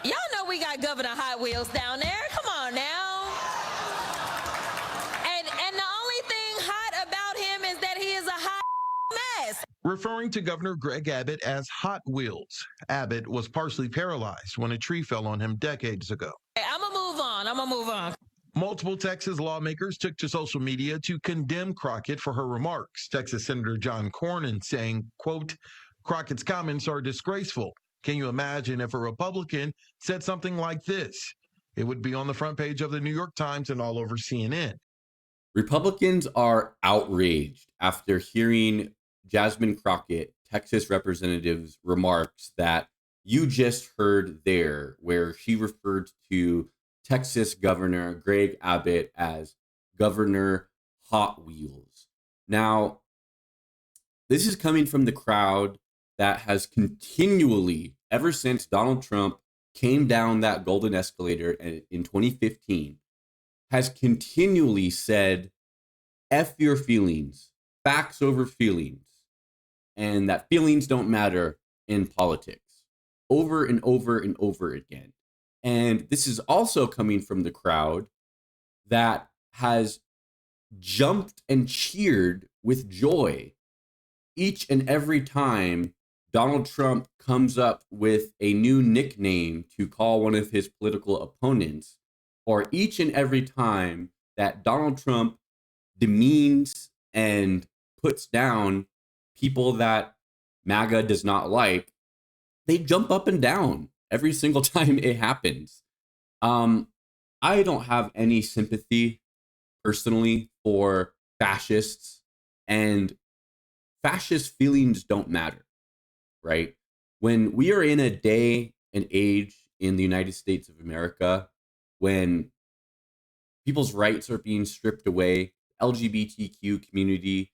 Y'all know we got Governor Hot Wheels down there. Come on now. And the only thing hot about him is that he is a hot mess. Referring to Governor Gregg Abbott as Hot Wheels, Abbott was partially paralyzed when a tree fell on him decades ago. I'm going to move on. Multiple Texas lawmakers took to social media to condemn Crockett for her remarks. Texas Senator John Cornyn saying, quote, Crockett's comments are disgraceful. Can you imagine if a Republican said something like this? It would be on the front page of the New York Times and all over CNN. Republicans are outraged after hearing Jasmine Crockett, Texas representative's remarks that you just heard there, where she referred to Texas Governor Gregg Abbott as Governor Hot Wheels. Now, this is coming from the crowd that has continually, ever since Donald Trump came down that golden escalator in 2015, has continually said, F your feelings, facts over feelings, and that feelings don't matter in politics, over and over and over again. And this is also coming from the crowd that has jumped and cheered with joy each and every time Donald Trump comes up with a new nickname to call one of his political opponents, or each and every time that Donald Trump demeans and puts down people that MAGA does not like. They jump up and down every single time it happens. I don't have any sympathy personally for fascists, and fascist feelings don't matter, right? When we are in a day and age in the United States of America, when people's rights are being stripped away, LGBTQ community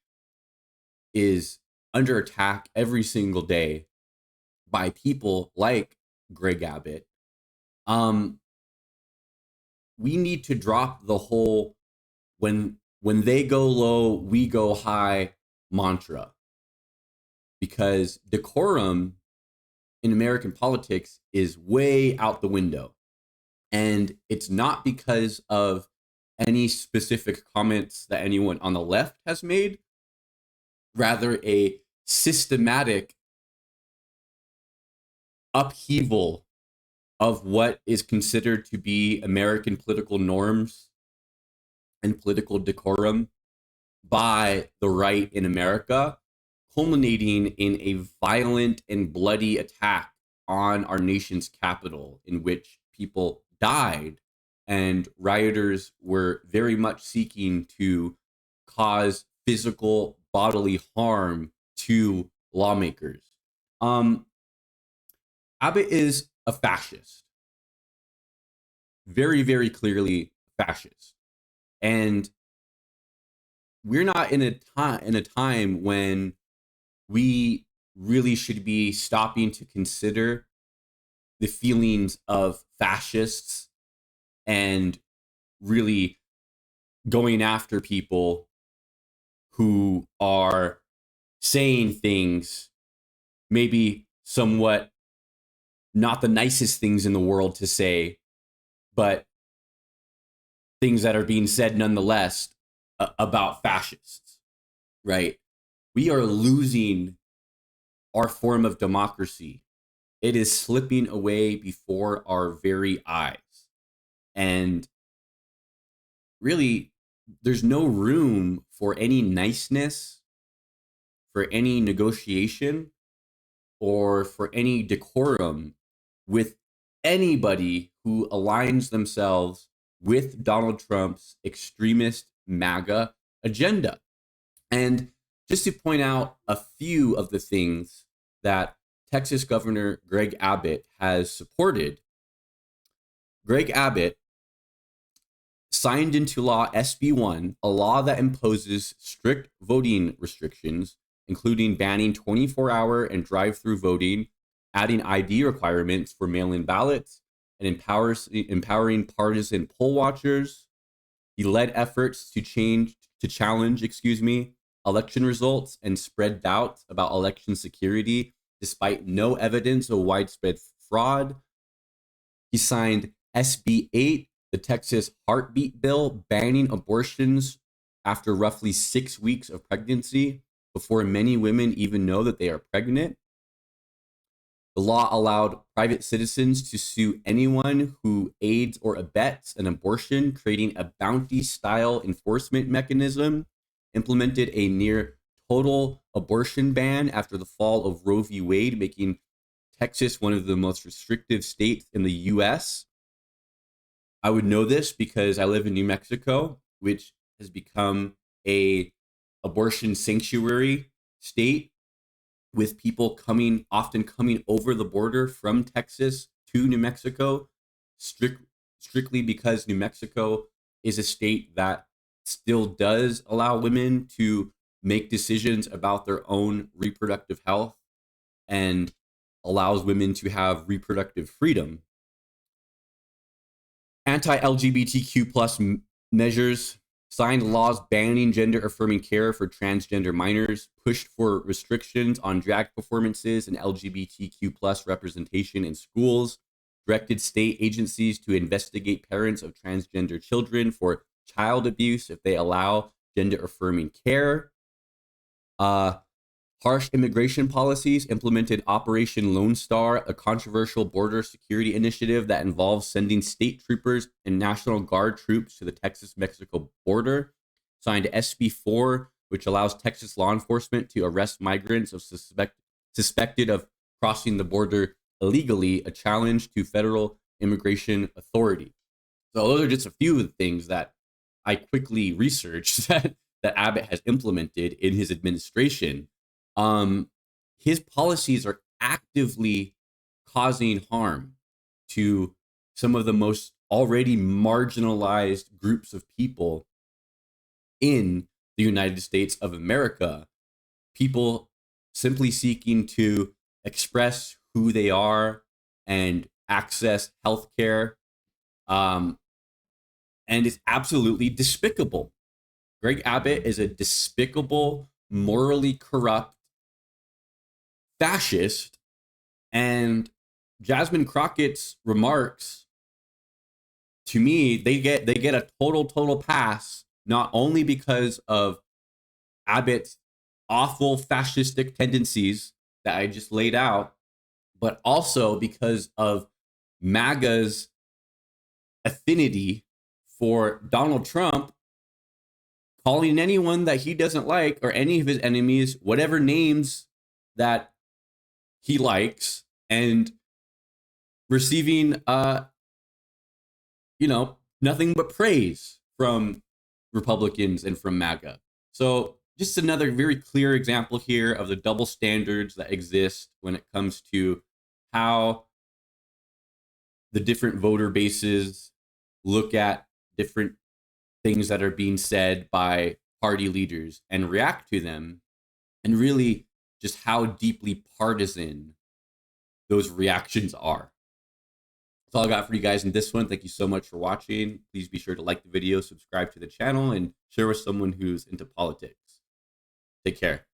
is under attack every single day by people like Gregg Abbott, we need to drop the whole when they go low, we go high mantra, because decorum in American politics is way out the window. And it's not because of any specific comments that anyone on the left has made, rather a systematic upheaval of what is considered to be American political norms and political decorum by the right in America, culminating in a violent and bloody attack on our nation's capital, in which people died and rioters were very much seeking to cause physical bodily harm to lawmakers. Abbott is a fascist, very, very clearly fascist, and we're not in a time when we really should be stopping to consider the feelings of fascists and really going after people who are saying things maybe somewhat not the nicest things in the world to say, but things that are being said nonetheless about fascists, right? We are losing our form of democracy. It is slipping away before our very eyes. And really, there's no room for any niceness, for any negotiation, or for any decorum with anybody who aligns themselves with Donald Trump's extremist MAGA agenda. And just to point out a few of the things that Texas Governor Gregg Abbott has supported, Gregg Abbott signed into law SB 1, a law that imposes strict voting restrictions, including banning 24-hour and drive-through voting, adding ID requirements for mail-in ballots, and empowering partisan poll watchers. He led efforts to challenge election results and spread doubts about election security, despite no evidence of widespread fraud. He signed SB 8, the Texas Heartbeat Bill, banning abortions after roughly 6 weeks of pregnancy before many women even know that they are pregnant. The law allowed private citizens to sue anyone who aids or abets an abortion, creating a bounty-style enforcement mechanism, implemented a near total abortion ban after the fall of Roe v. Wade, making Texas one of the most restrictive states in the U.S. I would know this because I live in New Mexico, which has become a abortion sanctuary state, with people often coming over the border from Texas to New Mexico, strictly because New Mexico is a state that still does allow women to make decisions about their own reproductive health and allows women to have reproductive freedom. Anti-LGBTQ plus measures, signed laws banning gender-affirming care for transgender minors, pushed for restrictions on drag performances and LGBTQ plus representation in schools, directed state agencies to investigate parents of transgender children for child abuse if they allow gender-affirming care. Harsh immigration policies, implemented Operation Lone Star, a controversial border security initiative that involves sending state troopers and National Guard troops to the Texas-Mexico border. Signed SB 4, which allows Texas law enforcement to arrest migrants suspected of crossing the border illegally, a challenge to federal immigration authority. So those are just a few of the things that I quickly researched that Abbott has implemented in his administration. His policies are actively causing harm to some of the most already marginalized groups of people in the United States of America. People simply seeking to express who they are and access healthcare. And it's absolutely despicable. Gregg Abbott is a despicable, morally corrupt fascist, and Jasmine Crockett's remarks, to me, they get a total pass, not only because of Abbott's awful fascistic tendencies that I just laid out, but also because of MAGA's affinity for Donald Trump, calling anyone that he doesn't like or any of his enemies whatever names that he likes, and receiving nothing but praise from Republicans and from MAGA. So just another very clear example here of the double standards that exist when it comes to how the different voter bases look at different things that are being said by party leaders and react to them, and really just how deeply partisan those reactions are. That's all I got for you guys in this one. Thank you so much for watching. Please be sure to like the video, subscribe to the channel, and share with someone who's into politics. Take care.